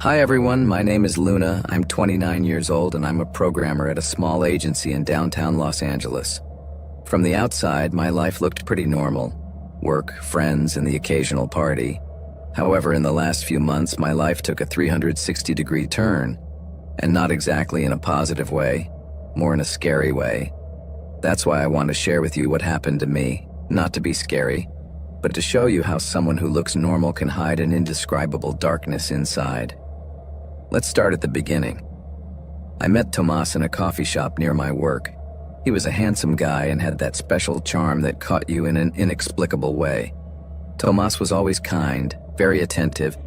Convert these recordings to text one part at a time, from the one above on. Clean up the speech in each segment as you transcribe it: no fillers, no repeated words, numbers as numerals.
Hi everyone, my name is Luna. I'm 29 years old and I'm a programmer at a small agency in downtown Los Angeles. From the outside, my life looked pretty normal. Work, friends, and the occasional party. However, in the last few months, my life took a 360-degree turn. And not exactly in a positive way, more in a scary way. That's why I want to share with you what happened to me, not to be scary, but to show you how someone who looks normal can hide an indescribable darkness inside. Let's start at the beginning. I met Tomas in a coffee shop near my work. He was a handsome guy and had that special charm that caught you in an inexplicable way. Tomas was always kind, very attentive,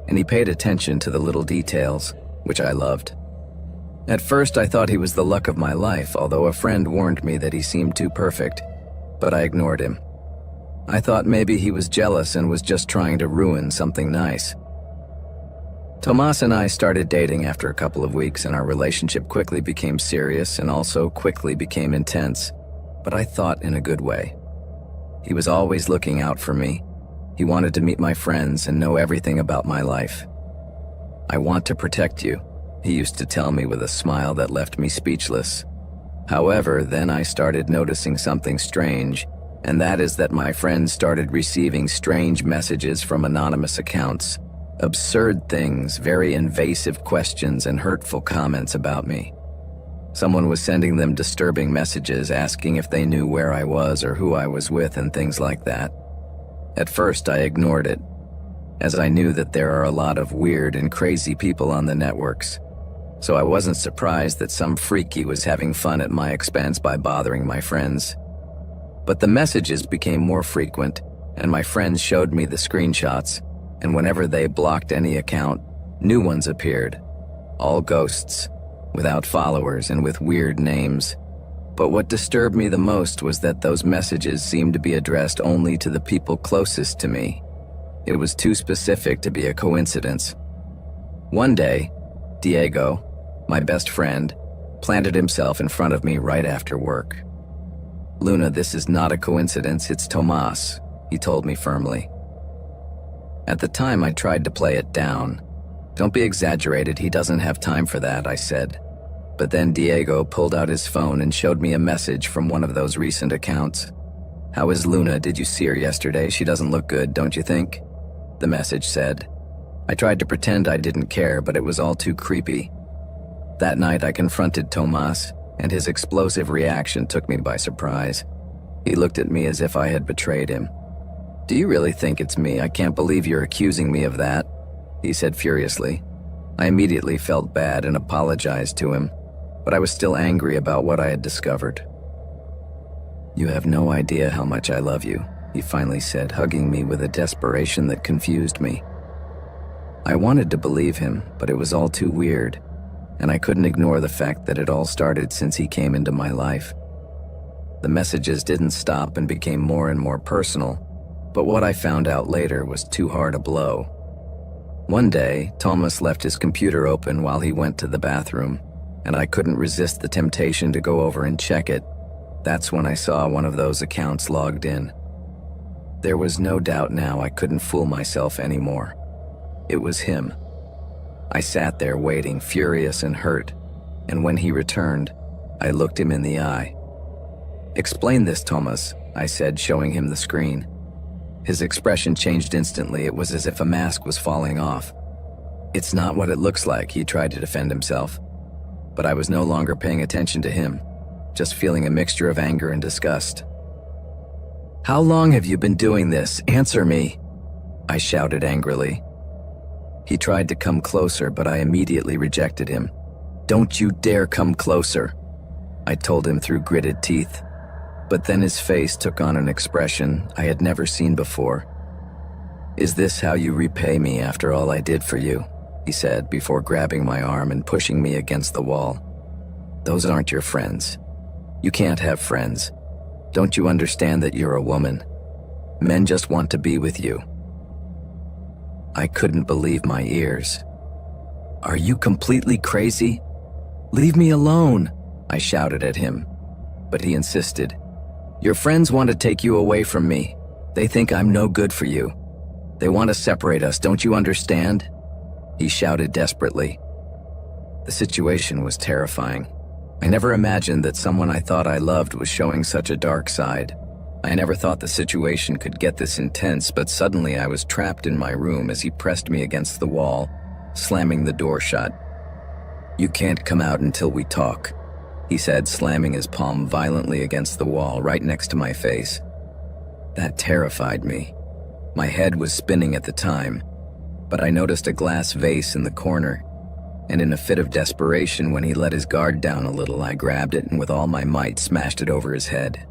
and he paid attention to the little details, which I loved. At first, I thought he was the luck of my life, although a friend warned me that he seemed too perfect, but I ignored him. I thought maybe he was jealous and was just trying to ruin something nice. Tomas and I started dating after a couple of weeks, and our relationship quickly became serious and also quickly became intense, but I thought in a good way. He was always looking out for me. He wanted to meet my friends and know everything about my life. "I want to protect you," he used to tell me with a smile that left me speechless. However, then I started noticing something strange, and that is that my friends started receiving strange messages from anonymous accounts. Absurd things, very invasive questions, and hurtful comments about me. Someone was sending them disturbing messages asking if they knew where I was or who I was with and things like that. At first, I ignored it, as I knew that there are a lot of weird and crazy people on the networks. So I wasn't surprised that some freaky was having fun at my expense by bothering my friends. But the messages became more frequent, and my friends showed me the screenshots, and whenever they blocked any account, new ones appeared. All ghosts, without followers and with weird names. But what disturbed me the most was that those messages seemed to be addressed only to the people closest to me. It was too specific to be a coincidence. One day, Diego, my best friend, planted himself in front of me right after work. "Luna, this is not a coincidence, it's Tomas," he told me firmly. At the time, I tried to play it down. "Don't be exaggerated, he doesn't have time for that," I said. But then Diego pulled out his phone and showed me a message from one of those recent accounts. "How is Luna? Did you see her yesterday? She doesn't look good, don't you think?" the message said. I tried to pretend I didn't care, but it was all too creepy. That night, I confronted Tomas, and his explosive reaction took me by surprise. He looked at me as if I had betrayed him. "Do you really think it's me? I can't believe you're accusing me of that," he said furiously. I immediately felt bad and apologized to him, but I was still angry about what I had discovered. "You have no idea how much I love you," he finally said, hugging me with a desperation that confused me. I wanted to believe him, but it was all too weird, and I couldn't ignore the fact that it all started since he came into my life. The messages didn't stop and became more and more personal, but what I found out later was too hard a blow. One day, Thomas left his computer open while he went to the bathroom, and I couldn't resist the temptation to go over and check it. That's when I saw one of those accounts logged in. There was no doubt now I couldn't fool myself anymore. It was him. I sat there waiting, furious and hurt, and when he returned, I looked him in the eye. "Explain this, Thomas," I said, showing him the screen. His expression changed instantly. It was as if a mask was falling off. "It's not what it looks like," he tried to defend himself. But I was no longer paying attention to him, just feeling a mixture of anger and disgust. "How long have you been doing this? Answer me," I shouted angrily. He tried to come closer, but I immediately rejected him. "Don't you dare come closer," I told him through gritted teeth. But then his face took on an expression I had never seen before. "Is this how you repay me after all I did for you?" he said before grabbing my arm and pushing me against the wall. "Those aren't your friends. You can't have friends. Don't you understand that you're a woman? Men just want to be with you." I couldn't believe my ears. "Are you completely crazy? Leave me alone," I shouted at him. But he insisted. "Your friends want to take you away from me. They think I'm no good for you. They want to separate us, don't you understand?" he shouted desperately. The situation was terrifying. I never imagined that someone I thought I loved was showing such a dark side. I never thought the situation could get this intense, but suddenly I was trapped in my room as he pressed me against the wall, slamming the door shut. "You can't come out until we talk," he said, slamming his palm violently against the wall right next to my face. That terrified me. My head was spinning at the time, but I noticed a glass vase in the corner, and in a fit of desperation, when he let his guard down a little, I grabbed it and with all my might smashed it over his head.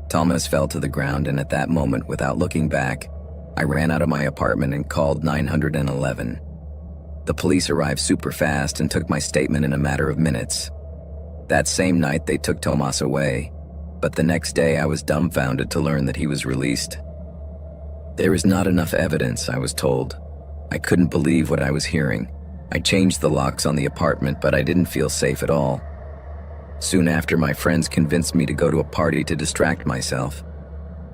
Thomas fell to the ground, and at that moment, without looking back, I ran out of my apartment and called 911. The police arrived super fast and took my statement in a matter of minutes. That same night, they took Tomas away, but the next day I was dumbfounded to learn that he was released. There is not enough evidence, I was told. I couldn't believe what I was hearing. I changed the locks on the apartment, but I didn't feel safe at all. Soon after, my friends convinced me to go to a party to distract myself.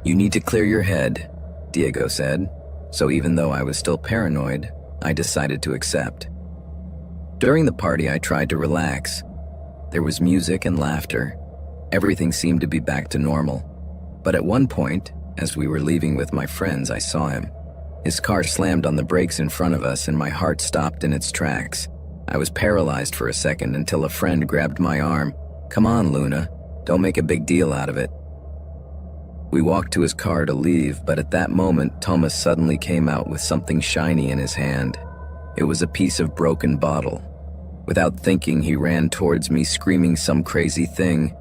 "You need to clear your head," Diego said. So even though I was still paranoid, I decided to accept. During the party, I tried to relax. There was music and laughter. Everything seemed to be back to normal. But at one point, as we were leaving with my friends, I saw him. His car slammed on the brakes in front of us, and my heart stopped in its tracks. I was paralyzed for a second until a friend grabbed my arm. "Come on, Luna. Don't make a big deal out of it." We walked to his car to leave, but at that moment, Thomas suddenly came out with something shiny in his hand. It was a piece of broken bottle. Without thinking, he ran towards me, screaming some crazy thing.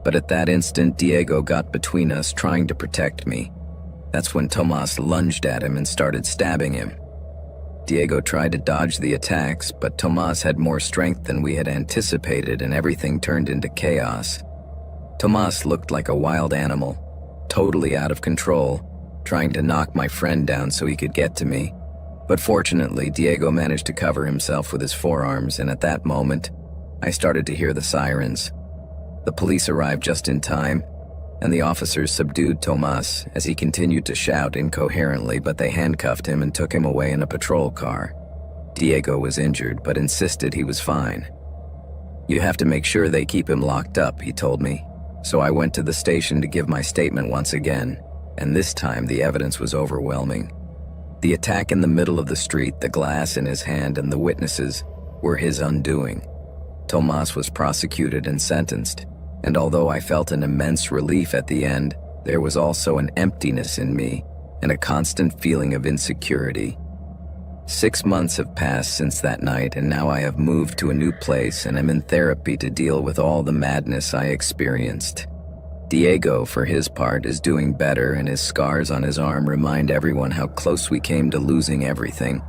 But at that instant, Diego got between us, trying to protect me. That's when Tomas lunged at him and started stabbing him. Diego tried to dodge the attacks, but Tomas had more strength than we had anticipated, and everything turned into chaos. Tomas looked like a wild animal, totally out of control, trying to knock my friend down so he could get to me. But fortunately, Diego managed to cover himself with his forearms, and at that moment, I started to hear the sirens. The police arrived just in time, and the officers subdued Tomas as he continued to shout incoherently, but they handcuffed him and took him away in a patrol car. Diego was injured, but insisted he was fine. "You have to make sure they keep him locked up," he told me. So I went to the station to give my statement once again, and this time the evidence was overwhelming. The attack in the middle of the street, the glass in his hand, and the witnesses were his undoing. Tomas was prosecuted and sentenced. And although I felt an immense relief at the end, there was also an emptiness in me and a constant feeling of insecurity. 6 months have passed since that night, and now I have moved to a new place and am in therapy to deal with all the madness I experienced. Diego, for his part, is doing better, and his scars on his arm remind everyone how close we came to losing everything.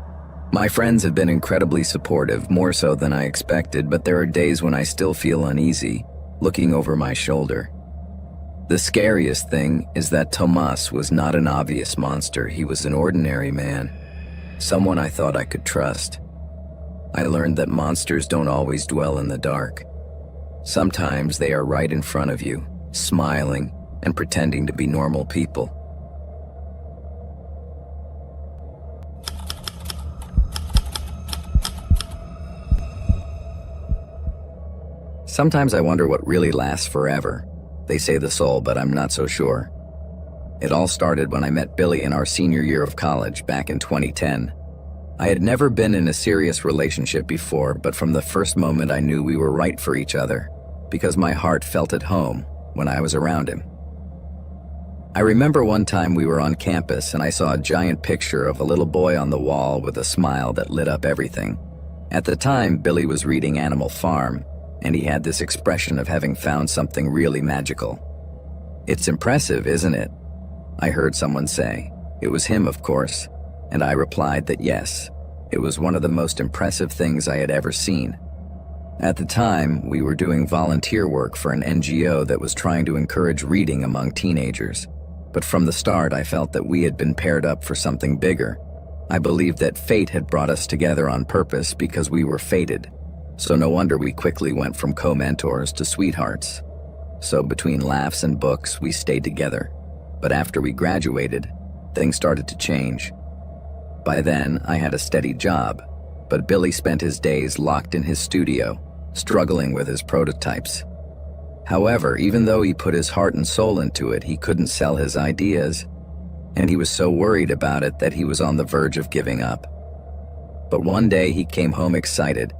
My friends have been incredibly supportive, more so than I expected, but there are days when I still feel uneasy, looking over my shoulder. The scariest thing is that Tomas was not an obvious monster. He was an ordinary man, someone I thought I could trust. I learned that monsters don't always dwell in the dark. Sometimes they are right in front of you, smiling and pretending to be normal people. Sometimes I wonder what really lasts forever. They say the soul, but I'm not so sure. It all started when I met Billy in our senior year of college back in 2010. I had never been in a serious relationship before, but from the first moment I knew we were right for each other, because my heart felt at home when I was around him. I remember one time we were on campus and I saw a giant picture of a little boy on the wall with a smile that lit up everything. At the time, Billy was reading Animal Farm, and he had this expression of having found something really magical. "It's impressive, isn't it?" I heard someone say. It was him, of course, and I replied that yes, it was one of the most impressive things I had ever seen. At the time, we were doing volunteer work for an NGO that was trying to encourage reading among teenagers. But from the start, I felt that we had been paired up for something bigger. I believed that fate had brought us together on purpose because we were fated. So no wonder we quickly went from co-mentors to sweethearts. So between laughs and books, we stayed together. But after we graduated, things started to change. By then, I had a steady job, but Billy spent his days locked in his studio, struggling with his prototypes. However, even though he put his heart and soul into it, he couldn't sell his ideas, and he was so worried about it that he was on the verge of giving up. But one day he came home excited,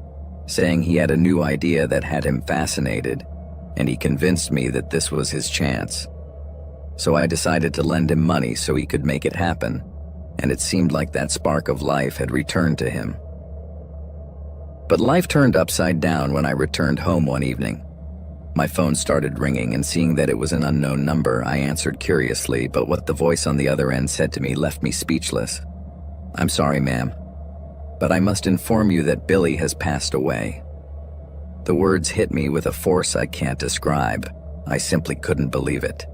saying he had a new idea that had him fascinated, and he convinced me that this was his chance. So I decided to lend him money so he could make it happen, and it seemed like that spark of life had returned to him. But life turned upside down when I returned home one evening. My phone started ringing, and seeing that it was an unknown number, I answered curiously, but what the voice on the other end said to me left me speechless. "I'm sorry, ma'am, but I must inform you that Billy has passed away." The words hit me with a force I can't describe. I simply couldn't believe it.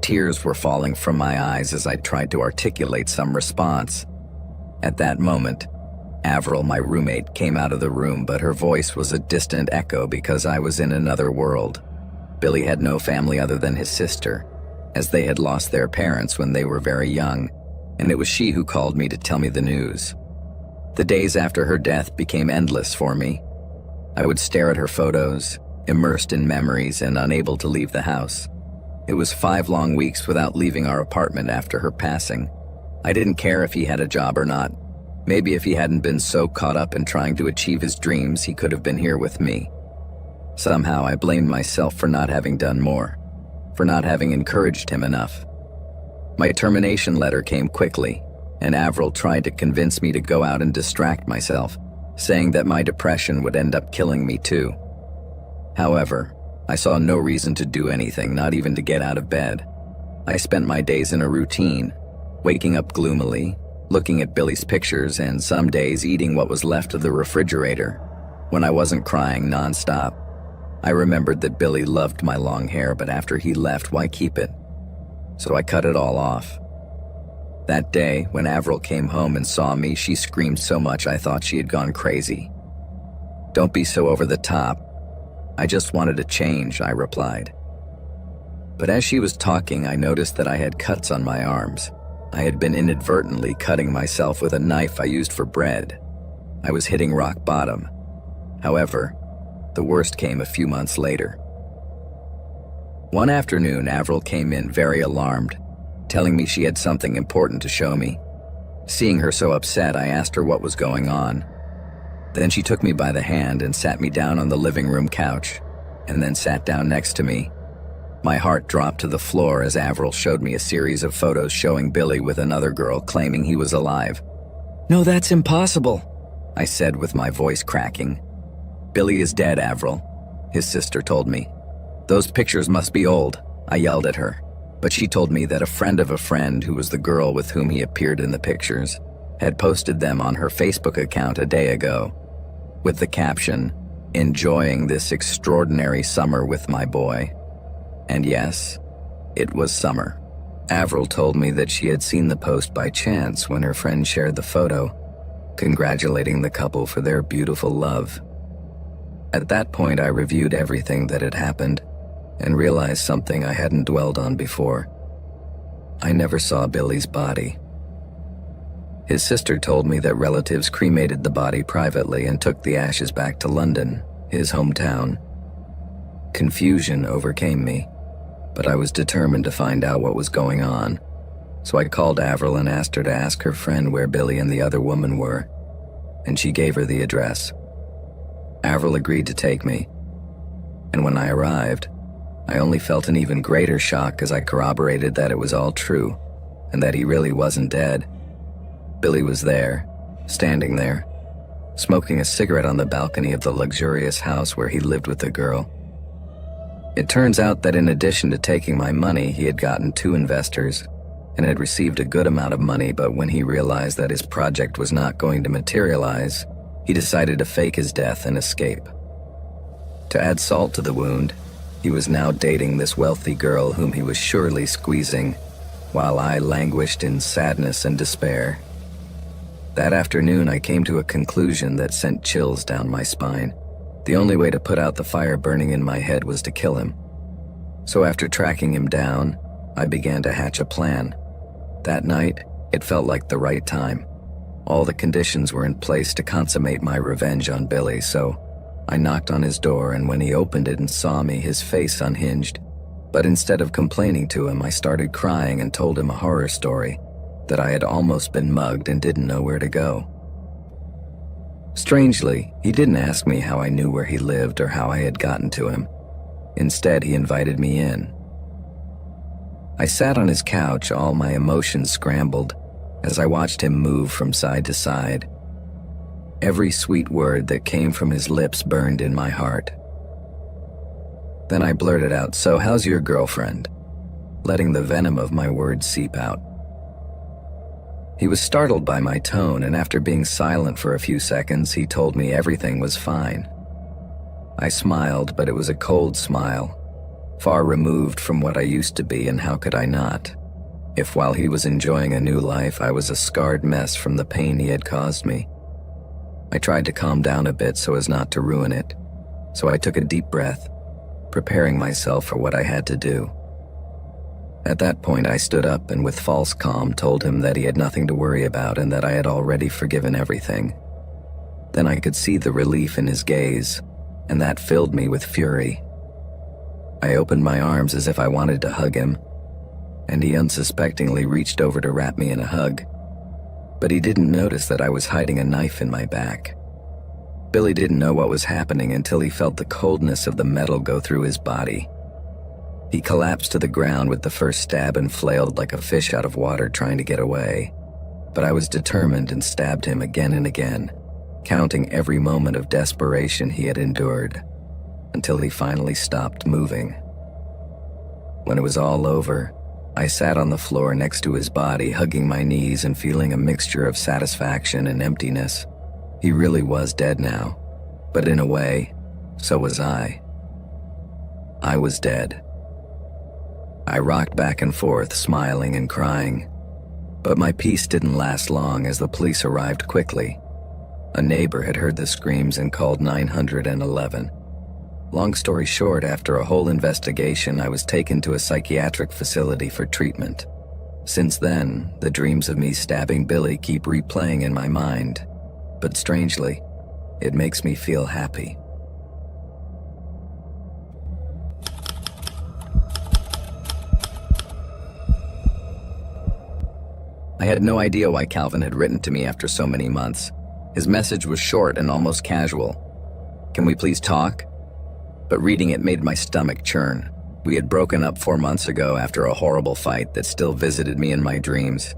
Tears were falling from my eyes as I tried to articulate some response. At that moment, Avril, my roommate, came out of the room, but her voice was a distant echo because I was in another world. Billy had no family other than his sister, as they had lost their parents when they were very young, and it was she who called me to tell me the news. The days after her death became endless for me. I would stare at her photos, immersed in memories and unable to leave the house. It was 5 long weeks without leaving our apartment after her passing. I didn't care if he had a job or not. Maybe if he hadn't been so caught up in trying to achieve his dreams, he could have been here with me. Somehow I blamed myself for not having done more, for not having encouraged him enough. My termination letter came quickly, and Avril tried to convince me to go out and distract myself, saying that my depression would end up killing me too. However, I saw no reason to do anything, not even to get out of bed. I spent my days in a routine, waking up gloomily, looking at Billy's pictures, and some days eating what was left of the refrigerator. When I wasn't crying nonstop, I remembered that Billy loved my long hair, but after he left, why keep it? So I cut it all off. That day, when Avril came home and saw me, she screamed so much I thought she had gone crazy. "Don't be so over the top. I just wanted to change," I replied. But as she was talking, I noticed that I had cuts on my arms. I had been inadvertently cutting myself with a knife I used for bread. I was hitting rock bottom. However, the worst came a few months later. One afternoon, Avril came in very alarmed, telling me she had something important to show me. Seeing her so upset, I asked her what was going on. Then she took me by the hand and sat me down on the living room couch, and then sat down next to me. My heart dropped to the floor as Avril showed me a series of photos showing Billy with another girl, claiming he was alive. "No, that's impossible," I said with my voice cracking. "Billy is dead, Avril," his sister told me. "Those pictures must be old," I yelled at her. But she told me that a friend of a friend, who was the girl with whom he appeared in the pictures, had posted them on her Facebook account a day ago, with the caption, "Enjoying this extraordinary summer with my boy." And yes, it was summer. Avril told me that she had seen the post by chance when her friend shared the photo, congratulating the couple for their beautiful love. At that point, I reviewed everything that had happened and realized something I hadn't dwelled on before. I never saw Billy's body. His sister told me that relatives cremated the body privately and took the ashes back to London, his hometown. Confusion overcame me, but I was determined to find out what was going on. So I called Avril and asked her to ask her friend where Billy and the other woman were, and she gave her the address. Avril agreed to take me, and when I arrived, I only felt an even greater shock as I corroborated that it was all true, and that he really wasn't dead. Billy was there, standing there, smoking a cigarette on the balcony of the luxurious house where he lived with the girl. It turns out that in addition to taking my money, he had gotten 2 investors and had received a good amount of money, but when he realized that his project was not going to materialize, he decided to fake his death and escape. To add salt to the wound, he was now dating this wealthy girl whom he was surely squeezing, while I languished in sadness and despair. That afternoon, I came to a conclusion that sent chills down my spine. The only way to put out the fire burning in my head was to kill him. So after tracking him down, I began to hatch a plan. That night, it felt like the right time. All the conditions were in place to consummate my revenge on Billy, so I knocked on his door, and when he opened it and saw me, his face unhinged. But instead of complaining to him, I started crying and told him a horror story, that I had almost been mugged and didn't know where to go. Strangely, he didn't ask me how I knew where he lived or how I had gotten to him. Instead, he invited me in. I sat on his couch, all my emotions scrambled, as I watched him move from side to side. Every sweet word that came from his lips burned in my heart. Then I blurted out, "So how's your girlfriend?" letting the venom of my words seep out. He was startled by my tone, and after being silent for a few seconds, he told me everything was fine. I smiled, but it was a cold smile, far removed from what I used to be, and how could I not? If while he was enjoying a new life, I was a scarred mess from the pain he had caused me. I tried to calm down a bit so as not to ruin it, so I took a deep breath, preparing myself for what I had to do. At that point, I stood up and with false calm told him that he had nothing to worry about and that I had already forgiven everything. Then I could see the relief in his gaze, and that filled me with fury. I opened my arms as if I wanted to hug him, and he unsuspectingly reached over to wrap me in a hug. But he didn't notice that I was hiding a knife in my back. Billy didn't know what was happening until he felt the coldness of the metal go through his body. He collapsed to the ground with the first stab and flailed like a fish out of water trying to get away. But I was determined and stabbed him again and again, counting every moment of desperation he had endured, until he finally stopped moving. When it was all over, I sat on the floor next to his body, hugging my knees and feeling a mixture of satisfaction and emptiness. He really was dead now, but in a way, so was I. I was dead. I rocked back and forth, smiling and crying. But my peace didn't last long as the police arrived quickly. A neighbor had heard the screams and called 911. Long story short, after a whole investigation, I was taken to a psychiatric facility for treatment. Since then, the dreams of me stabbing Billy keep replaying in my mind. But strangely, it makes me feel happy. I had no idea why Calvin had written to me after so many months. His message was short and almost casual. "Can we please talk?" But reading it made my stomach churn. We had broken up 4 months ago after a horrible fight that still visited me in my dreams.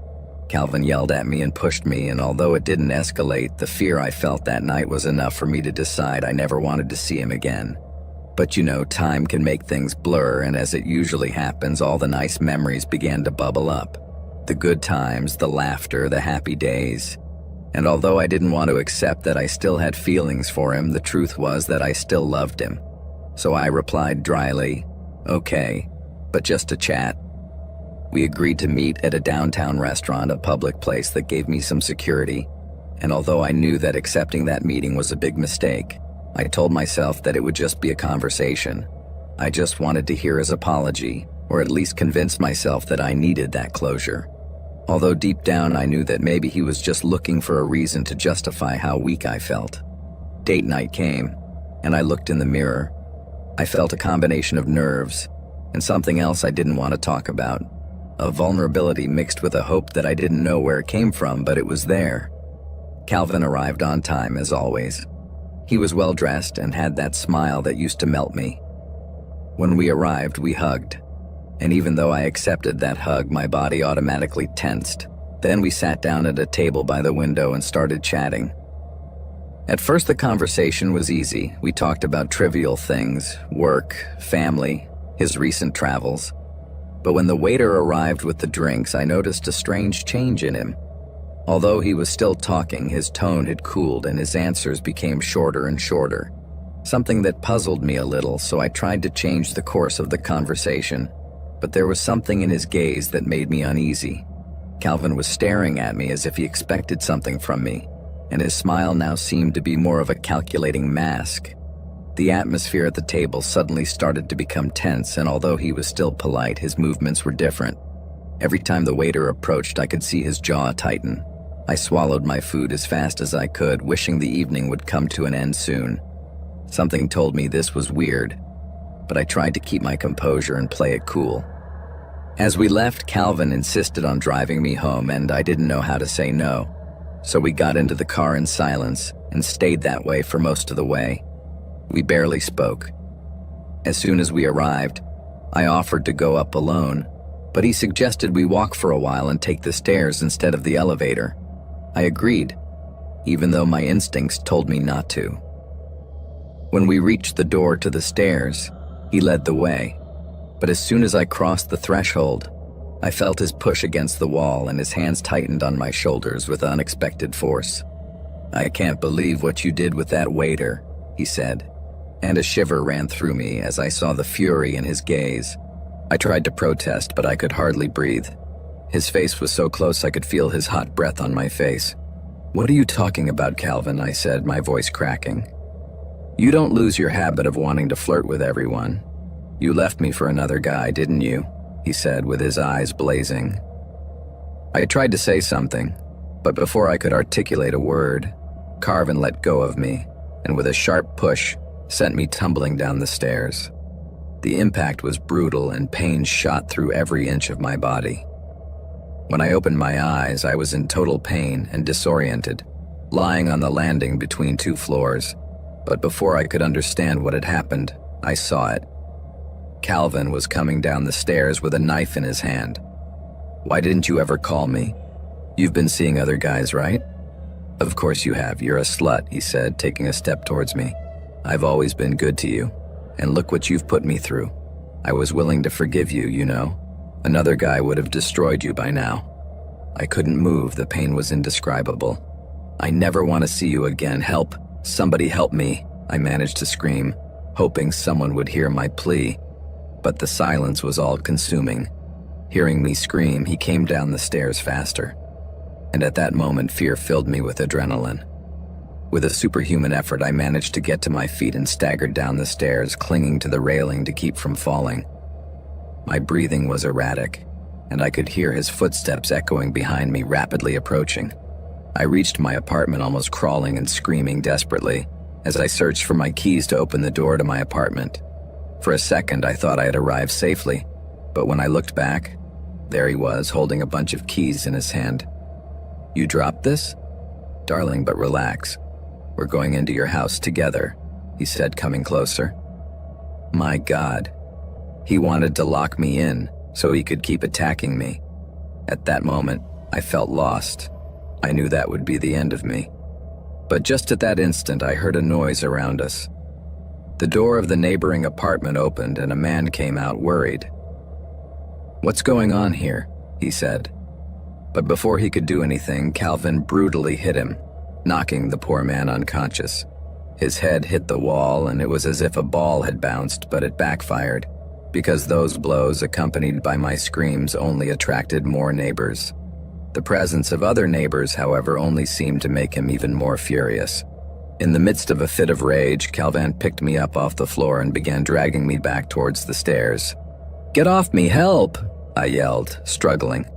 Calvin yelled at me and pushed me, and although it didn't escalate, the fear I felt that night was enough for me to decide I never wanted to see him again. But you know, time can make things blur, and as it usually happens, all the nice memories began to bubble up. The good times, the laughter, the happy days. And although I didn't want to accept that I still had feelings for him, the truth was that I still loved him. So I replied dryly, "Okay, but just to chat." We agreed to meet at a downtown restaurant, a public place that gave me some security. And although I knew that accepting that meeting was a big mistake, I told myself that it would just be a conversation. I just wanted to hear his apology, or at least convince myself that I needed that closure. Although deep down I knew that maybe he was just looking for a reason to justify how weak I felt. Date night came, and I looked in the mirror. I felt a combination of nerves, and something else I didn't want to talk about. A vulnerability mixed with a hope that I didn't know where it came from, but it was there. Calvin arrived on time, as always. He was well-dressed and had that smile that used to melt me. When we arrived, we hugged. And even though I accepted that hug, my body automatically tensed. Then we sat down at a table by the window and started chatting. At first, the conversation was easy. We talked about trivial things, work, family, his recent travels. But when the waiter arrived with the drinks, I noticed a strange change in him. Although he was still talking, his tone had cooled and his answers became shorter and shorter. Something that puzzled me a little, so I tried to change the course of the conversation. But there was something in his gaze that made me uneasy. Calvin was staring at me as if he expected something from me, and his smile now seemed to be more of a calculating mask. The atmosphere at the table suddenly started to become tense, and although he was still polite, his movements were different. Every time the waiter approached, I could see his jaw tighten. I swallowed my food as fast as I could, wishing the evening would come to an end soon. Something told me this was weird, but I tried to keep my composure and play it cool. As we left, Calvin insisted on driving me home, and I didn't know how to say no. So we got into the car in silence and stayed that way for most of the way. We barely spoke. As soon as we arrived, I offered to go up alone, but he suggested we walk for a while and take the stairs instead of the elevator. I agreed, even though my instincts told me not to. When we reached the door to the stairs, he led the way, but as soon as I crossed the threshold, I felt his push against the wall and his hands tightened on my shoulders with unexpected force. "I can't believe what you did with that waiter," he said, and a shiver ran through me as I saw the fury in his gaze. I tried to protest, but I could hardly breathe. His face was so close I could feel his hot breath on my face. "What are you talking about, Calvin?" I said, my voice cracking. "You don't lose your habit of wanting to flirt with everyone. You left me for another guy, didn't you?" he said with his eyes blazing. I tried to say something, but before I could articulate a word, Calvin let go of me and with a sharp push sent me tumbling down the stairs. The impact was brutal and pain shot through every inch of my body. When I opened my eyes, I was in total pain and disoriented, lying on the landing between two floors. But before I could understand what had happened, I saw it. Calvin was coming down the stairs with a knife in his hand. "Why didn't you ever call me? You've been seeing other guys, right?" "Of course you have. You're a slut," he said, taking a step towards me. "I've always been good to you, and look what you've put me through. I was willing to forgive you, you know. Another guy would have destroyed you by now." I couldn't move. The pain was indescribable. "I never want to see you again. Help. Somebody help me," I managed to scream, hoping someone would hear my plea. But the silence was all-consuming. Hearing me scream, he came down the stairs faster. And at that moment, fear filled me with adrenaline. With a superhuman effort, I managed to get to my feet and staggered down the stairs, clinging to the railing to keep from falling. My breathing was erratic, and I could hear his footsteps echoing behind me, rapidly approaching. I reached my apartment almost crawling and screaming desperately as I searched for my keys to open the door to my apartment. For a second, I thought I had arrived safely, but when I looked back, there he was, holding a bunch of keys in his hand. "You dropped this?" "Darling, but relax. We're going into your house together," he said, coming closer. My God. He wanted to lock me in so he could keep attacking me. At that moment, I felt lost. I knew that would be the end of me. But just at that instant, I heard a noise around us. The door of the neighboring apartment opened and a man came out, worried. "What's going on here?" he said. But before he could do anything, Calvin brutally hit him, knocking the poor man unconscious. His head hit the wall, and it was as if a ball had bounced, but it backfired, because those blows, accompanied by my screams, only attracted more neighbors. The presence of other neighbors, however, only seemed to make him even more furious. In the midst of a fit of rage, Calvin picked me up off the floor and began dragging me back towards the stairs. "Get off me, help!" I yelled, struggling,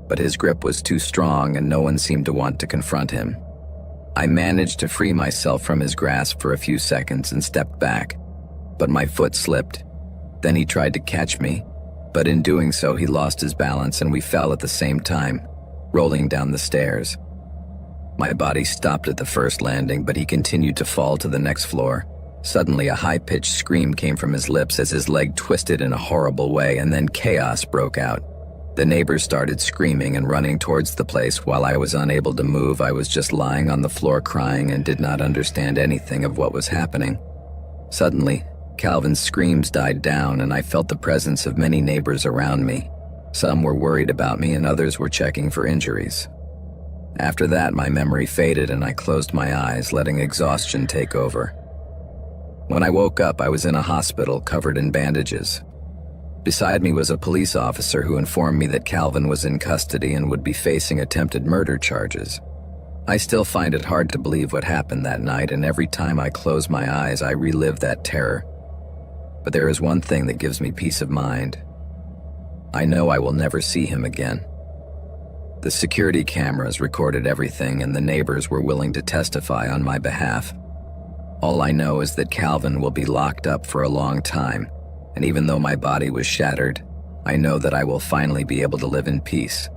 but his grip was too strong and no one seemed to want to confront him. I managed to free myself from his grasp for a few seconds and stepped back, but my foot slipped. Then he tried to catch me, but in doing so he lost his balance and we fell at the same time, rolling down the stairs. My body stopped at the first landing, but he continued to fall to the next floor. Suddenly, a high-pitched scream came from his lips as his leg twisted in a horrible way, and then chaos broke out. The neighbors started screaming and running towards the place. While I was unable to move, I was just lying on the floor crying and did not understand anything of what was happening. Suddenly, Calvin's screams died down and I felt the presence of many neighbors around me. Some were worried about me and others were checking for injuries. After that, my memory faded and I closed my eyes, letting exhaustion take over. When I woke up, I was in a hospital covered in bandages. Beside me was a police officer who informed me that Calvin was in custody and would be facing attempted murder charges. I still find it hard to believe what happened that night, and every time I close my eyes, I relive that terror. But there is one thing that gives me peace of mind. I know I will never see him again. The security cameras recorded everything, and the neighbors were willing to testify on my behalf. All I know is that Calvin will be locked up for a long time, and even though my body was shattered, I know that I will finally be able to live in peace.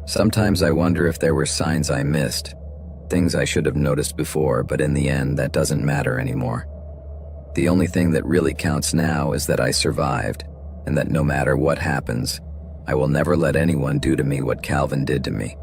Sometimes I wonder if there were signs I missed, things I should have noticed before, but in the end, that doesn't matter anymore. The only thing that really counts now is that I survived, and that no matter what happens, I will never let anyone do to me what Calvin did to me.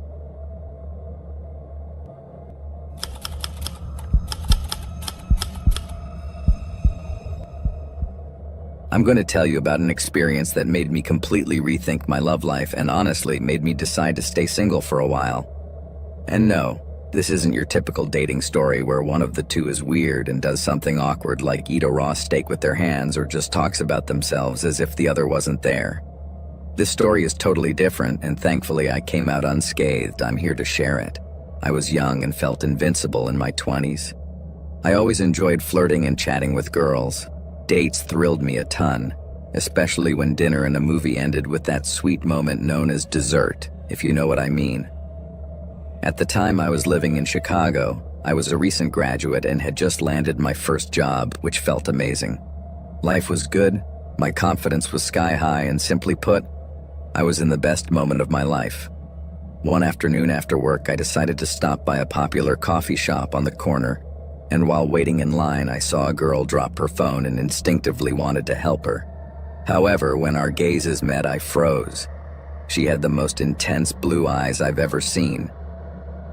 I'm going to tell you about an experience that made me completely rethink my love life and honestly made me decide to stay single for a while. And no, this isn't your typical dating story where one of the two is weird and does something awkward like eat a raw steak with their hands or just talks about themselves as if the other wasn't there. This story is totally different, and thankfully I came out unscathed. I'm here to share it. I was young and felt invincible in my 20s. I always enjoyed flirting and chatting with girls. Dates thrilled me a ton, especially when dinner and a movie ended with that sweet moment known as dessert, if you know what I mean. At the time I was living in Chicago, I was a recent graduate and had just landed my first job, which felt amazing. Life was good, my confidence was sky high, and simply put, I was in the best moment of my life. One afternoon after work, I decided to stop by a popular coffee shop on the corner, and while waiting in line, I saw a girl drop her phone and instinctively wanted to help her. However, when our gazes met, I froze. She had the most intense blue eyes I've ever seen.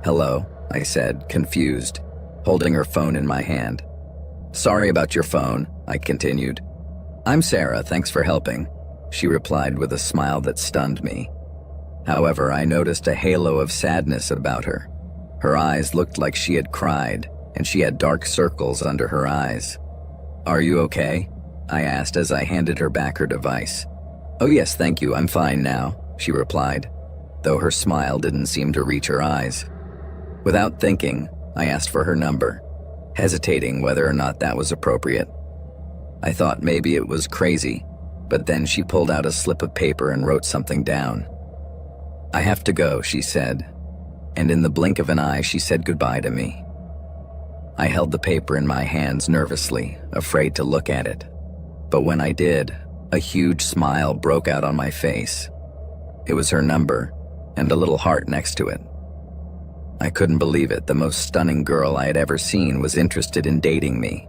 "Hello," I said, confused, holding her phone in my hand. "Sorry about your phone," I continued. "I'm Sarah, thanks for helping," she replied with a smile that stunned me. However, I noticed a halo of sadness about her. Her eyes looked like she had cried, and she had dark circles under her eyes. "Are you okay?" I asked as I handed her back her device. "Oh yes, thank you, I'm fine now," she replied, though her smile didn't seem to reach her eyes. Without thinking, I asked for her number, hesitating whether or not that was appropriate. I thought maybe it was crazy, but then she pulled out a slip of paper and wrote something down. "I have to go," she said, and in the blink of an eye she said goodbye to me. I held the paper in my hands nervously, afraid to look at it. But when I did, a huge smile broke out on my face. It was her number, and a little heart next to it. I couldn't believe it. The most stunning girl I had ever seen was interested in dating me.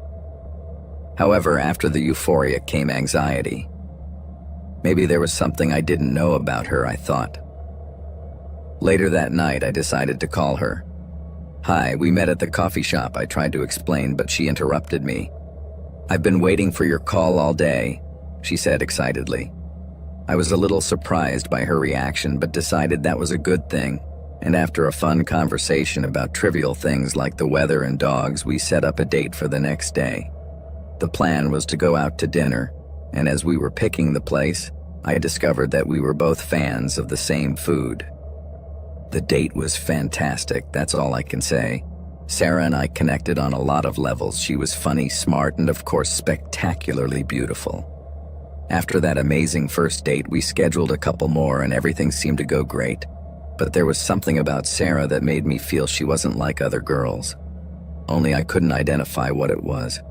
However, after the euphoria came anxiety. Maybe there was something I didn't know about her, I thought. Later that night, I decided to call her. "Hi, we met at the coffee shop," I tried to explain, but she interrupted me. "I've been waiting for your call all day," she said excitedly. I was a little surprised by her reaction, but decided that was a good thing, and after a fun conversation about trivial things like the weather and dogs, we set up a date for the next day. The plan was to go out to dinner, and as we were picking the place, I discovered that we were both fans of the same food. The date was fantastic, that's all I can say. Sarah and I connected on a lot of levels. She was funny, smart, and of course spectacularly beautiful. After that amazing first date, we scheduled a couple more and everything seemed to go great. But there was something about Sarah that made me feel she wasn't like other girls. Only I couldn't identify what it was.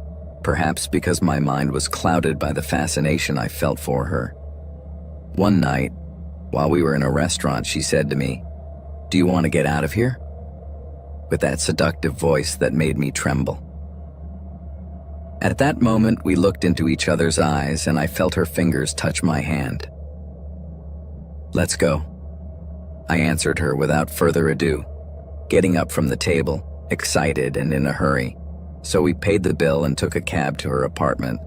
Perhaps because my mind was clouded by the fascination I felt for her. One night, while we were in a restaurant, she said to me, "Do you want to get out of here?" With that seductive voice that made me tremble. At that moment, we looked into each other's eyes and I felt her fingers touch my hand. "Let's go," I answered her without further ado, getting up from the table, excited and in a hurry. So we paid the bill and took a cab to her apartment.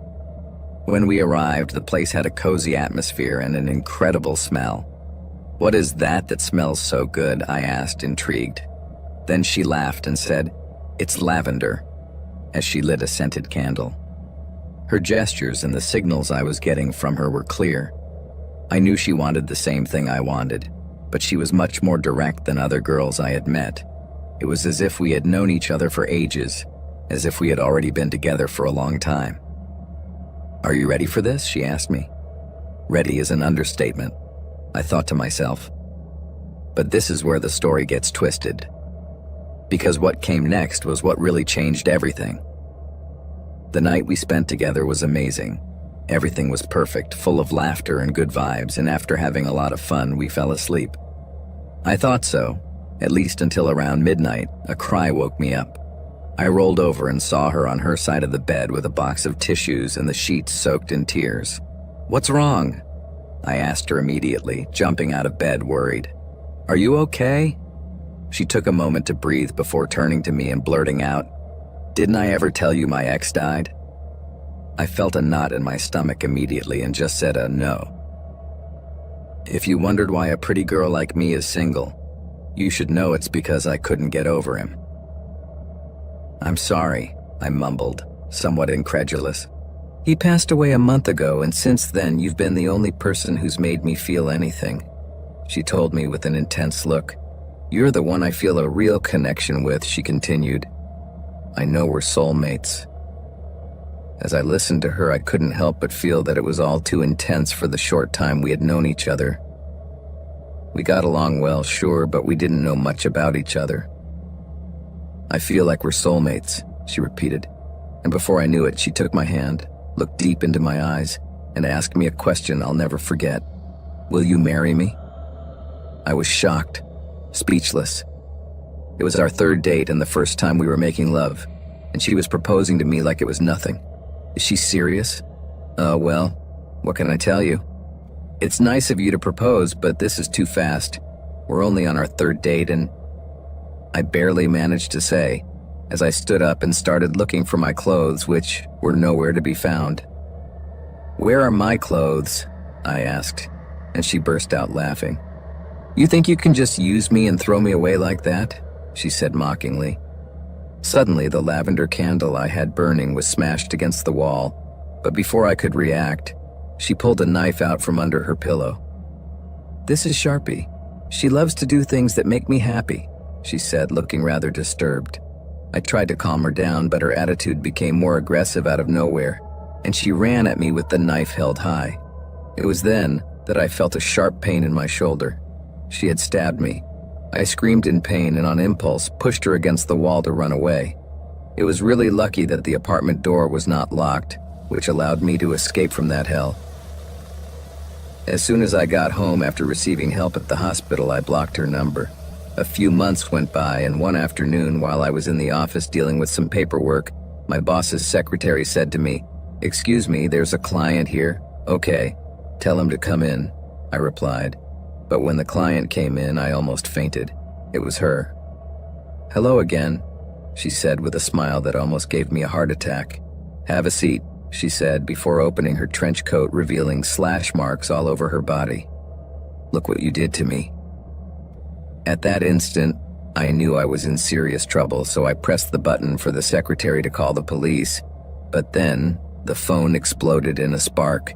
When we arrived, the place had a cozy atmosphere and an incredible smell. "What is that smells so good?" I asked, intrigued. Then she laughed and said, "It's lavender," as she lit a scented candle. Her gestures and the signals I was getting from her were clear. I knew she wanted the same thing I wanted, but she was much more direct than other girls I had met. It was as if we had known each other for ages, as if we had already been together for a long time. "Are you ready for this?" she asked me. Ready is an understatement, I thought to myself. But this is where the story gets twisted. Because what came next was what really changed everything. The night we spent together was amazing. Everything was perfect, full of laughter and good vibes, and after having a lot of fun, we fell asleep. I thought so, at least until around midnight. A cry woke me up. I rolled over and saw her on her side of the bed with a box of tissues and the sheets soaked in tears. "What's wrong?" I asked her immediately, jumping out of bed worried. "Are you okay?" She took a moment to breathe before turning to me and blurting out, "Didn't I ever tell you my ex died?" I felt a knot in my stomach immediately and just said no. If you wondered why a pretty girl like me is single, you should know it's because I couldn't get over him. "I'm sorry," I mumbled, somewhat incredulous. "He passed away a month ago, and since then you've been the only person who's made me feel anything," she told me with an intense look. "You're the one I feel a real connection with," she continued. "I know we're soulmates." As I listened to her, I couldn't help but feel that it was all too intense for the short time we had known each other. We got along well, sure, but we didn't know much about each other. "I feel like we're soulmates," she repeated, and before I knew it, she took my hand, looked deep into my eyes, and asked me a question I'll never forget. "Will you marry me?" I was shocked, speechless. It was our third date and the first time we were making love, and she was proposing to me like it was nothing. Is she serious? Well, what can I tell you? It's nice of you to propose, but this is too fast. We're only on our third date and... I barely managed to say, as I stood up and started looking for my clothes, which were nowhere to be found. "Where are my clothes?" I asked, and she burst out laughing. "You think you can just use me and throw me away like that?" she said mockingly. Suddenly, the lavender candle I had burning was smashed against the wall, but before I could react, she pulled a knife out from under her pillow. "This is Sharpie. She loves to do things that make me happy," she said, looking rather disturbed. I tried to calm her down, but her attitude became more aggressive out of nowhere, and she ran at me with the knife held high. It was then that I felt a sharp pain in my shoulder. She had stabbed me. I screamed in pain and on impulse pushed her against the wall to run away. It was really lucky that the apartment door was not locked, which allowed me to escape from that hell. As soon as I got home after receiving help at the hospital, I blocked her number. A few months went by, and one afternoon while I was in the office dealing with some paperwork, my boss's secretary said to me, "Excuse me, there's a client here." "Okay, tell him to come in," I replied. But when the client came in, I almost fainted. It was her. "Hello again," she said with a smile that almost gave me a heart attack. "Have a seat," she said before opening her trench coat, revealing slash marks all over her body. "Look what you did to me." At that instant, I knew I was in serious trouble, so I pressed the button for the secretary to call the police. But then, the phone exploded in a spark.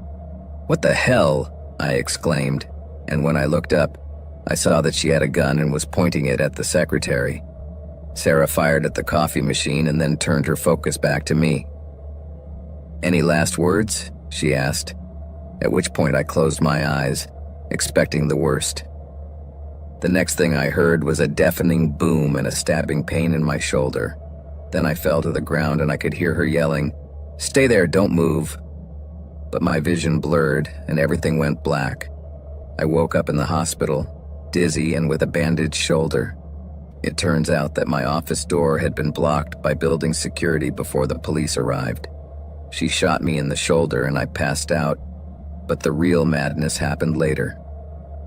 "What the hell?" I exclaimed, and when I looked up, I saw that she had a gun and was pointing it at the secretary. Sarah fired at the coffee machine and then turned her focus back to me. "Any last words?" she asked, at which point I closed my eyes, expecting the worst. The next thing I heard was a deafening boom and a stabbing pain in my shoulder. Then I fell to the ground and I could hear her yelling, "Stay there, don't move." But my vision blurred and everything went black. I woke up in the hospital, dizzy and with a bandaged shoulder. It turns out that my office door had been blocked by building security before the police arrived. She shot me in the shoulder and I passed out, but the real madness happened later.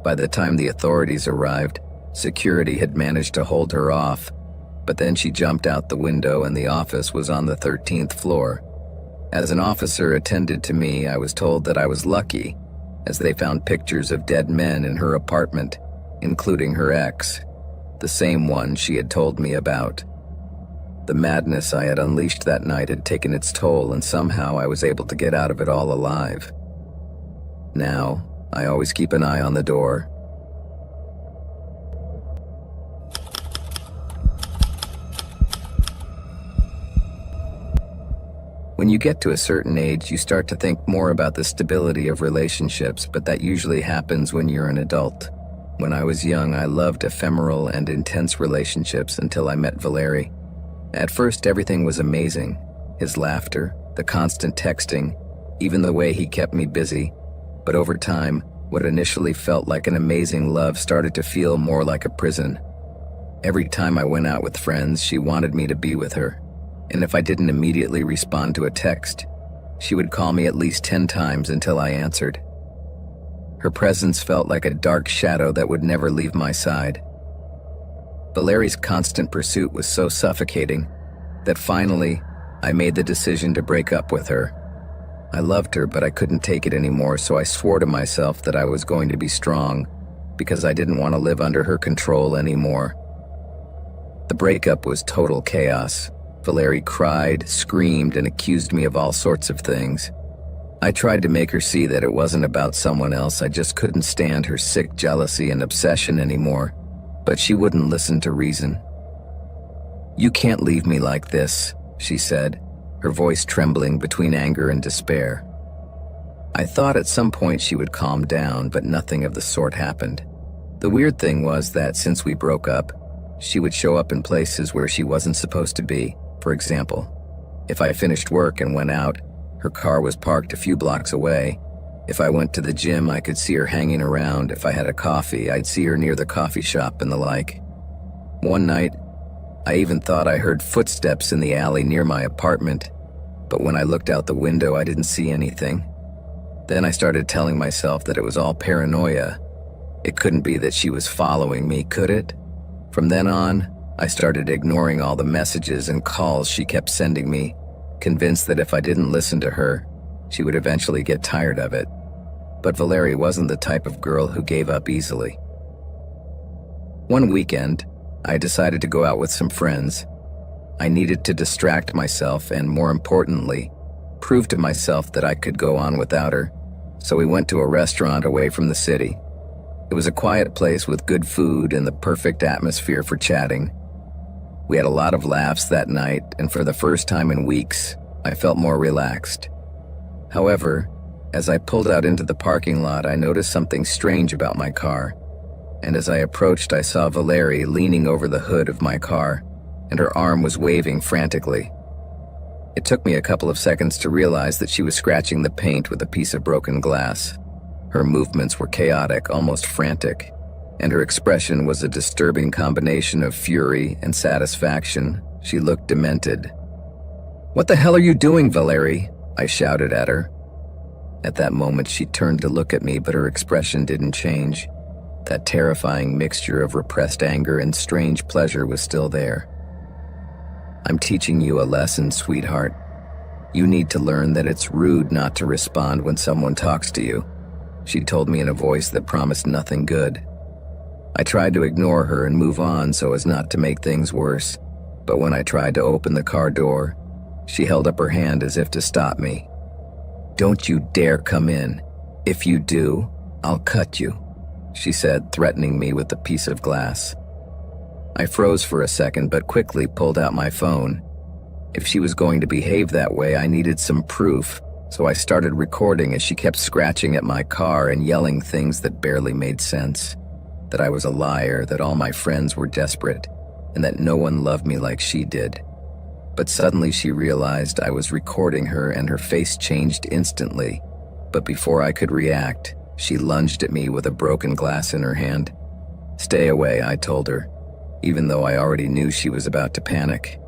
By the time the authorities arrived, security had managed to hold her off, but then she jumped out the window and the office was on the 13th floor. As an officer attended to me, I was told that I was lucky, as they found pictures of dead men in her apartment, including her ex, the same one she had told me about. The madness I had unleashed that night had taken its toll, and somehow I was able to get out of it all alive. Now, I always keep an eye on the door. When you get to a certain age, you start to think more about the stability of relationships, but that usually happens when you're an adult. When I was young, I loved ephemeral and intense relationships until I met Valeri. At first, everything was amazing. His laughter, the constant texting, even the way he kept me busy. But over time, what initially felt like an amazing love started to feel more like a prison. Every time I went out with friends, she wanted me to be with her. And if I didn't immediately respond to a text, she would call me at least 10 times until I answered. Her presence felt like a dark shadow that would never leave my side. Valeri's constant pursuit was so suffocating that finally, I made the decision to break up with her. I loved her, but I couldn't take it anymore, so I swore to myself that I was going to be strong because I didn't want to live under her control anymore. The breakup was total chaos. Valeri cried, screamed, and accused me of all sorts of things. I tried to make her see that it wasn't about someone else. I just couldn't stand her sick jealousy and obsession anymore, but she wouldn't listen to reason. "You can't leave me like this," she said, her voice trembling between anger and despair. I thought at some point she would calm down, but nothing of the sort happened. The weird thing was that since we broke up, she would show up in places where she wasn't supposed to be. For example, if I finished work and went out, her car was parked a few blocks away. If I went to the gym, I could see her hanging around. If I had a coffee, I'd see her near the coffee shop and the like. One night, I even thought I heard footsteps in the alley near my apartment, but when I looked out the window, I didn't see anything. Then I started telling myself that it was all paranoia. It couldn't be that she was following me, could it? From then on, I started ignoring all the messages and calls she kept sending me, convinced that if I didn't listen to her, she would eventually get tired of it. But Valeri wasn't the type of girl who gave up easily. One weekend, I decided to go out with some friends. I needed to distract myself and, more importantly, prove to myself that I could go on without her, so we went to a restaurant away from the city. It was a quiet place with good food and the perfect atmosphere for chatting. We had a lot of laughs that night, and for the first time in weeks, I felt more relaxed. However, as I pulled out into the parking lot, I noticed something strange about my car. And as I approached, I saw Valeri leaning over the hood of my car, and her arm was waving frantically. It took me a couple of seconds to realize that she was scratching the paint with a piece of broken glass. Her movements were chaotic, almost frantic, and her expression was a disturbing combination of fury and satisfaction. She looked demented. "What the hell are you doing, Valeri?" I shouted at her. At that moment, she turned to look at me, but her expression didn't change. That terrifying mixture of repressed anger and strange pleasure was still there. "I'm teaching you a lesson, sweetheart. You need to learn that it's rude not to respond when someone talks to you," she told me in a voice that promised nothing good. I tried to ignore her and move on so as not to make things worse, but when I tried to open the car door, she held up her hand as if to stop me. "Don't you dare come in. If you do, I'll cut you," she said, threatening me with a piece of glass. I froze for a second but quickly pulled out my phone. If she was going to behave that way, I needed some proof, so I started recording as she kept scratching at my car and yelling things that barely made sense. That I was a liar, that all my friends were desperate, and that no one loved me like she did. But suddenly she realized I was recording her and her face changed instantly. But before I could react, she lunged at me with a broken glass in her hand. "Stay away," I told her, even though I already knew she was about to panic.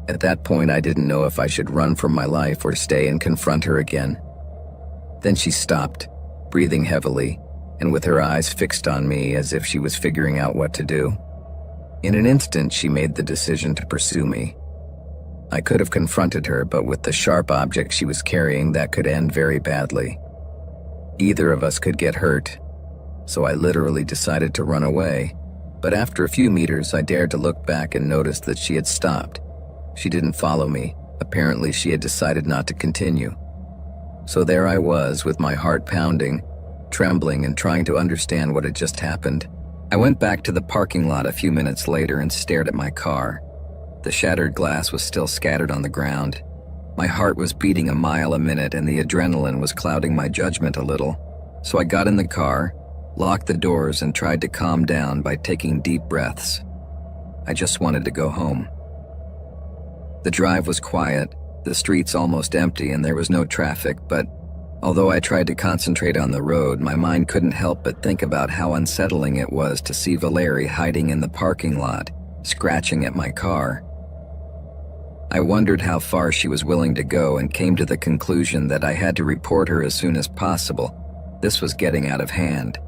At that point, I didn't know if I should run for my life or stay and confront her again. Then she stopped, breathing heavily, and with her eyes fixed on me as if she was figuring out what to do. In an instant, she made the decision to pursue me. I could have confronted her, but with the sharp object she was carrying, that could end very badly. Either of us could get hurt, so I literally decided to run away. But after a few meters, I dared to look back and noticed that she had stopped. She didn't follow me. Apparently, she had decided not to continue. So there I was, with my heart pounding, trembling, and trying to understand what had just happened. I went back to the parking lot a few minutes later and stared at my car. The shattered glass was still scattered on the ground. My heart was beating a mile a minute and the adrenaline was clouding my judgment a little. So I got in the car, locked the doors, and tried to calm down by taking deep breaths. I just wanted to go home. The drive was quiet, the streets almost empty, and there was no traffic, but although I tried to concentrate on the road, my mind couldn't help but think about how unsettling it was to see Valerie hiding in the parking lot, scratching at my car. I wondered how far she was willing to go and came to the conclusion that I had to report her as soon as possible. This was getting out of hand.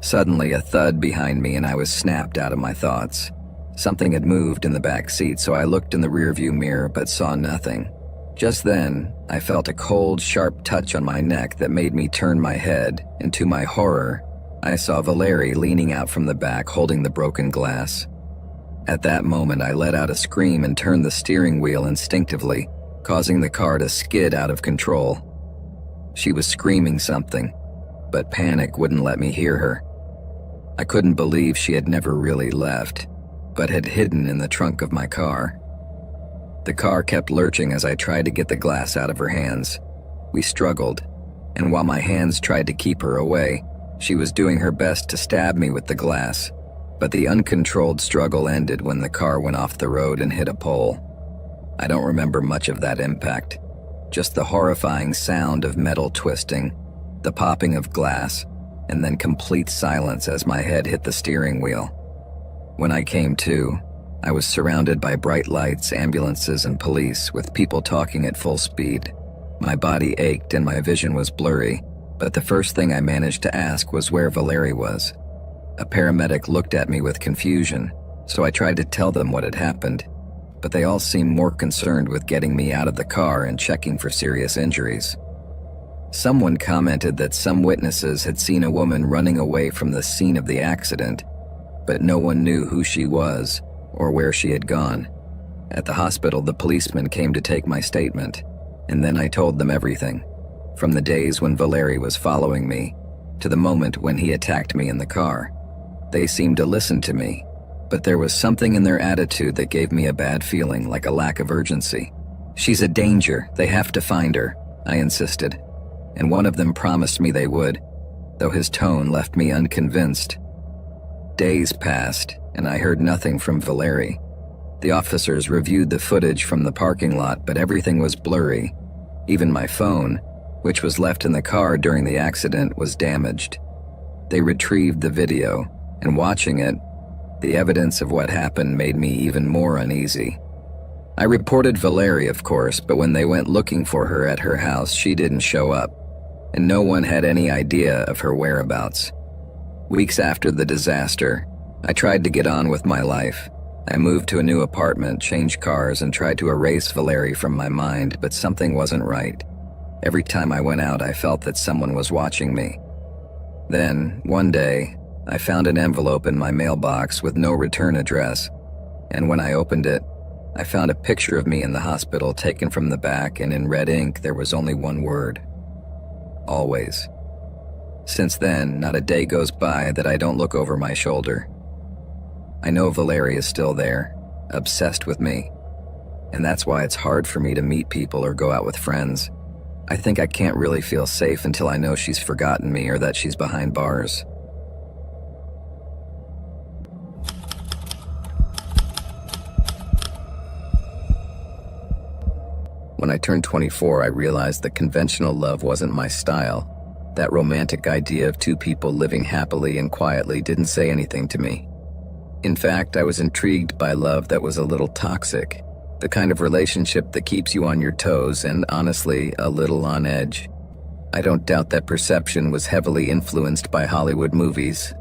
Suddenly, a thud behind me and I was snapped out of my thoughts. Something had moved in the back seat, so I looked in the rearview mirror but saw nothing. Just then, I felt a cold, sharp touch on my neck that made me turn my head, and to my horror, I saw Valerie leaning out from the back holding the broken glass. At that moment, I let out a scream and turned the steering wheel instinctively, causing the car to skid out of control. She was screaming something, but panic wouldn't let me hear her. I couldn't believe she had never really left, but had hidden in the trunk of my car. The car kept lurching as I tried to get the glass out of her hands. We struggled, and while my hands tried to keep her away, she was doing her best to stab me with the glass. But the uncontrolled struggle ended when the car went off the road and hit a pole. I don't remember much of that impact, just the horrifying sound of metal twisting, the popping of glass, and then complete silence as my head hit the steering wheel. When I came to, I was surrounded by bright lights, ambulances, and police, with people talking at full speed. My body ached and my vision was blurry, but the first thing I managed to ask was where Valerie was. A paramedic looked at me with confusion, so I tried to tell them what had happened, but they all seemed more concerned with getting me out of the car and checking for serious injuries. Someone commented that some witnesses had seen a woman running away from the scene of the accident, but no one knew who she was or where she had gone. At the hospital, the policeman came to take my statement, and then I told them everything, from the days when Valerie was following me to the moment when he attacked me in the car. They seemed to listen to me, but there was something in their attitude that gave me a bad feeling, like a lack of urgency. "She's a danger, they have to find her," I insisted, and one of them promised me they would, though his tone left me unconvinced. Days passed, and I heard nothing from Valerie. The officers reviewed the footage from the parking lot, but everything was blurry. Even my phone, which was left in the car during the accident, was damaged. They retrieved the video, and watching it, the evidence of what happened made me even more uneasy. I reported Valerie, of course, but when they went looking for her at her house, she didn't show up, and no one had any idea of her whereabouts. Weeks after the disaster, I tried to get on with my life. I moved to a new apartment, changed cars, and tried to erase Valerie from my mind, but something wasn't right. Every time I went out, I felt that someone was watching me. Then, one day, I found an envelope in my mailbox with no return address, and when I opened it, I found a picture of me in the hospital taken from the back, and in red ink there was only one word: always. Since then, not a day goes by that I don't look over my shoulder. I know Valerie is still there, obsessed with me, and that's why it's hard for me to meet people or go out with friends. I think I can't really feel safe until I know she's forgotten me or that she's behind bars. When I turned 24, I realized that conventional love wasn't my style. That romantic idea of two people living happily and quietly didn't say anything to me. In fact, I was intrigued by love that was a little toxic, the kind of relationship that keeps you on your toes and, honestly, a little on edge. I don't doubt that perception was heavily influenced by Hollywood movies,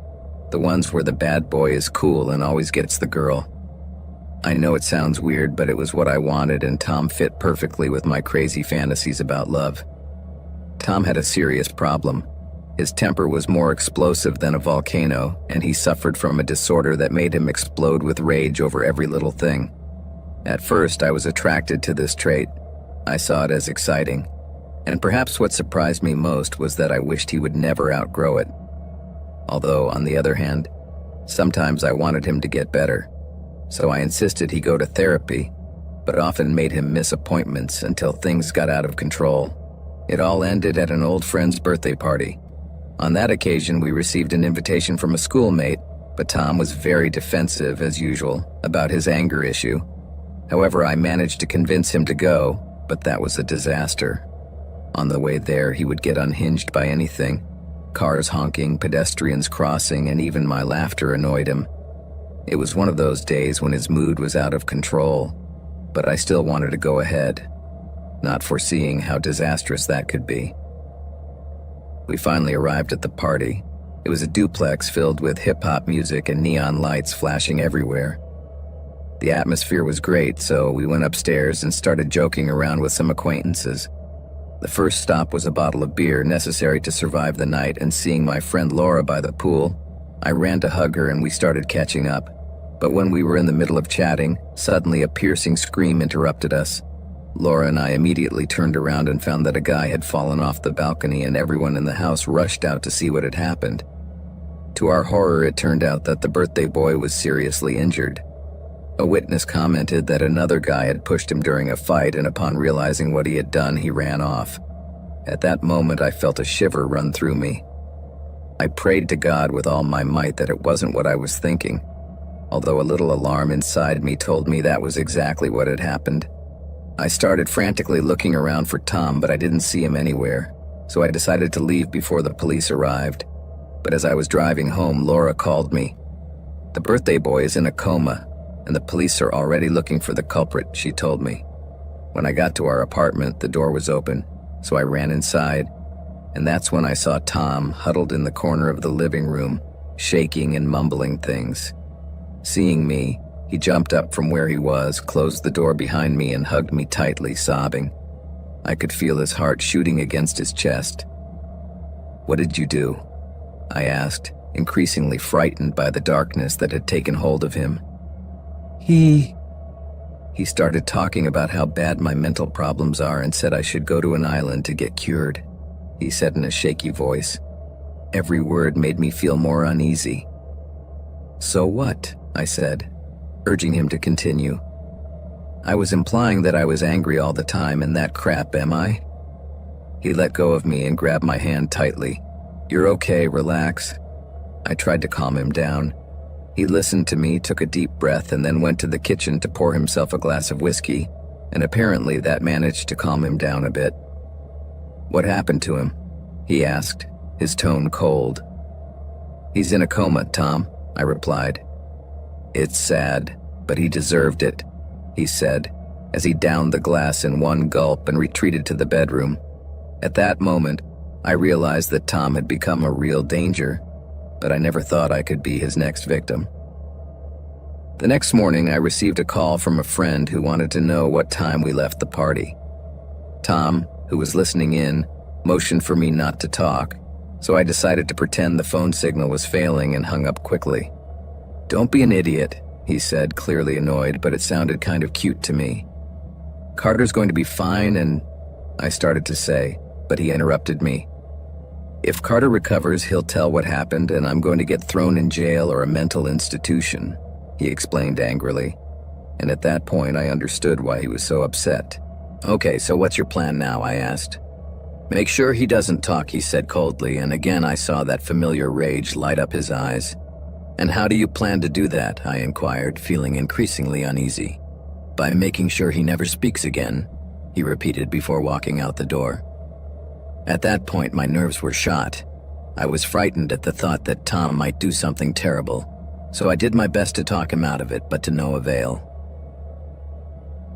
the ones where the bad boy is cool and always gets the girl. I know it sounds weird, but it was what I wanted, and Tom fit perfectly with my crazy fantasies about love. Tom had a serious problem. His temper was more explosive than a volcano, and he suffered from a disorder that made him explode with rage over every little thing. At first, I was attracted to this trait. I saw it as exciting, and perhaps what surprised me most was that I wished he would never outgrow it. Although, on the other hand, sometimes I wanted him to get better, so I insisted he go to therapy, but often made him miss appointments until things got out of control. It all ended at an old friend's birthday party. On that occasion, we received an invitation from a schoolmate, but Tom was very defensive, as usual, about his anger issue. However, I managed to convince him to go, but that was a disaster. On the way there, he would get unhinged by anything. Cars honking, pedestrians crossing, and even my laughter annoyed him. It was one of those days when his mood was out of control, but I still wanted to go ahead, not foreseeing how disastrous that could be. We finally arrived at the party. It was a duplex filled with hip-hop music and neon lights flashing everywhere. The atmosphere was great, so we went upstairs and started joking around with some acquaintances. The first stop was a bottle of beer necessary to survive the night, and seeing my friend Laura by the pool, I ran to hug her and we started catching up. But when we were in the middle of chatting, suddenly a piercing scream interrupted us. Laura and I immediately turned around and found that a guy had fallen off the balcony, and everyone in the house rushed out to see what had happened. To our horror, it turned out that the birthday boy was seriously injured. A witness commented that another guy had pushed him during a fight, and upon realizing what he had done, he ran off. At that moment, I felt a shiver run through me. I prayed to God with all my might that it wasn't what I was thinking, although a little alarm inside me told me that was exactly what had happened. I started frantically looking around for Tom, but I didn't see him anywhere, so I decided to leave before the police arrived. But as I was driving home, Laura called me. "The birthday boy is in a coma, and the police are already looking for the culprit," she told me. When I got to our apartment, the door was open, so I ran inside, and that's when I saw Tom huddled in the corner of the living room, shaking and mumbling things. Seeing me, he jumped up from where he was, closed the door behind me, and hugged me tightly, sobbing. I could feel his heart shooting against his chest. "What did you do?" I asked, increasingly frightened by the darkness that had taken hold of him. He started talking about how bad my mental problems are and said I should go to an island to get cured, he said in a shaky voice. Every word made me feel more uneasy. "So what?" I said, urging him to continue. I was implying that I was angry all the time, and that crap, am I? He let go of me and grabbed my hand tightly. "You're okay, relax." I tried to calm him down. He listened to me, took a deep breath, and then went to the kitchen to pour himself a glass of whiskey, and apparently that managed to calm him down a bit. "What happened to him?" he asked, his tone cold. "He's in a coma, Tom," I replied. "It's sad, but he deserved it," he said, as he downed the glass in one gulp and retreated to the bedroom. At that moment, I realized that Tom had become a real danger, but I never thought I could be his next victim. The next morning, I received a call from a friend who wanted to know what time we left the party. Tom, who was listening in, motioned for me not to talk, so I decided to pretend the phone signal was failing and hung up quickly. "Don't be an idiot," he said, clearly annoyed, but it sounded kind of cute to me. "Carter's going to be fine and—" I started to say, but he interrupted me. "If Carter recovers, he'll tell what happened, and I'm going to get thrown in jail or a mental institution," he explained angrily. And at that point, I understood why he was so upset. "Okay, so what's your plan now?" I asked. "Make sure he doesn't talk," he said coldly, and again I saw that familiar rage light up his eyes. "And how do you plan to do that?" I inquired, feeling increasingly uneasy. "By making sure he never speaks again," he repeated before walking out the door. At that point, my nerves were shot. I was frightened at the thought that Tom might do something terrible, so I did my best to talk him out of it, but to no avail.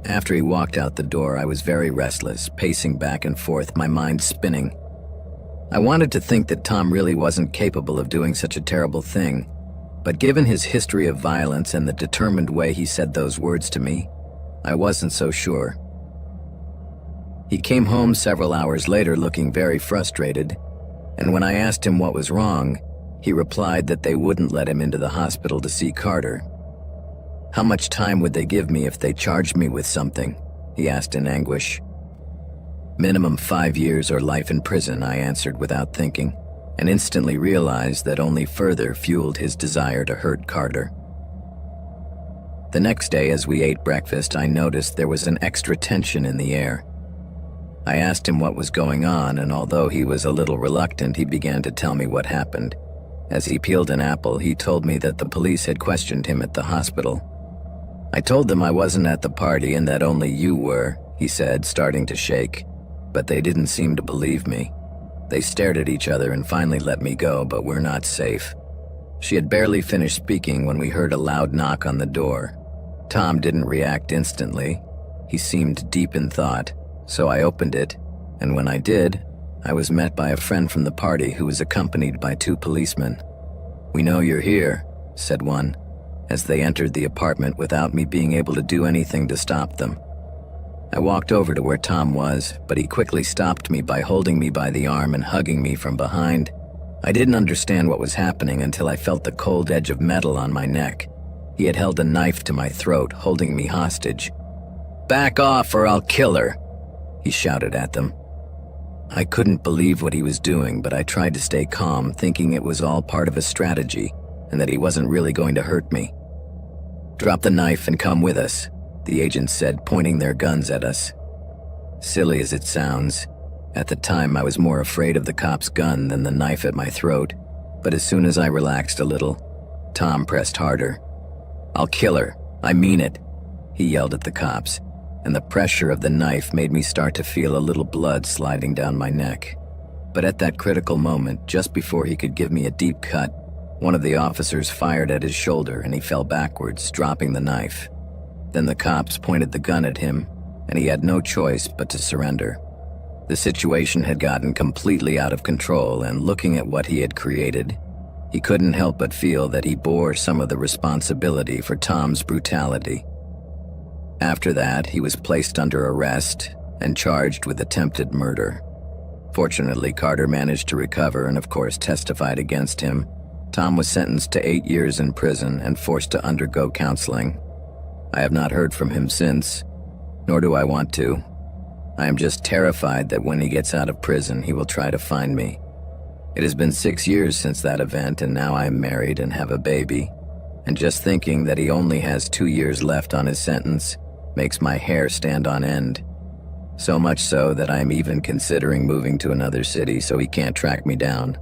After he walked out the door, I was very restless, pacing back and forth, my mind spinning. I wanted to think that Tom really wasn't capable of doing such a terrible thing, but given his history of violence and the determined way he said those words to me, I wasn't so sure. He came home several hours later looking very frustrated, and when I asked him what was wrong, he replied that they wouldn't let him into the hospital to see Carter. "How much time would they give me if they charged me with something?" he asked in anguish. "Minimum 5 years or life in prison," I answered without thinking, and instantly realized that only further fueled his desire to hurt Carter. The next day, as we ate breakfast, I noticed there was an extra tension in the air. I asked him what was going on, and although he was a little reluctant, he began to tell me what happened. As he peeled an apple, he told me that the police had questioned him at the hospital. I told them I wasn't at the party and that only you were, he said, starting to shake. But they didn't seem to believe me. They stared at each other and finally let me go, but we're not safe. She had barely finished speaking when we heard a loud knock on the door. Tom didn't react instantly. He seemed deep in thought, so I opened it, and when I did, I was met by a friend from the party who was accompanied by 2 policemen. "We know you're here," said one, as they entered the apartment without me being able to do anything to stop them. I walked over to where Tom was, but he quickly stopped me by holding me by the arm and hugging me from behind. I didn't understand what was happening until I felt the cold edge of metal on my neck. He had held a knife to my throat, holding me hostage. "Back off or I'll kill her," he shouted at them. I couldn't believe what he was doing, but I tried to stay calm, thinking it was all part of a strategy and that he wasn't really going to hurt me. "Drop the knife and come with us," the agents said, pointing their guns at us. Silly as it sounds, at the time I was more afraid of the cop's gun than the knife at my throat, but as soon as I relaxed a little, Tom pressed harder. "I'll kill her, I mean it," he yelled at the cops, and the pressure of the knife made me start to feel a little blood sliding down my neck. But at that critical moment, just before he could give me a deep cut, one of the officers fired at his shoulder and he fell backwards, dropping the knife. Then the cops pointed the gun at him, and he had no choice but to surrender. The situation had gotten completely out of control, and looking at what he had created, he couldn't help but feel that he bore some of the responsibility for Tom's brutality. After that, he was placed under arrest and charged with attempted murder. Fortunately, Carter managed to recover and, of course, testified against him. Tom was sentenced to 8 years in prison and forced to undergo counseling. I have not heard from him since, nor do I want to. I am just terrified that when he gets out of prison, he will try to find me. It has been 6 years since that event, and now I am married and have a baby. And just thinking that he only has 2 years left on his sentence makes my hair stand on end. So much so that I am even considering moving to another city so he can't track me down.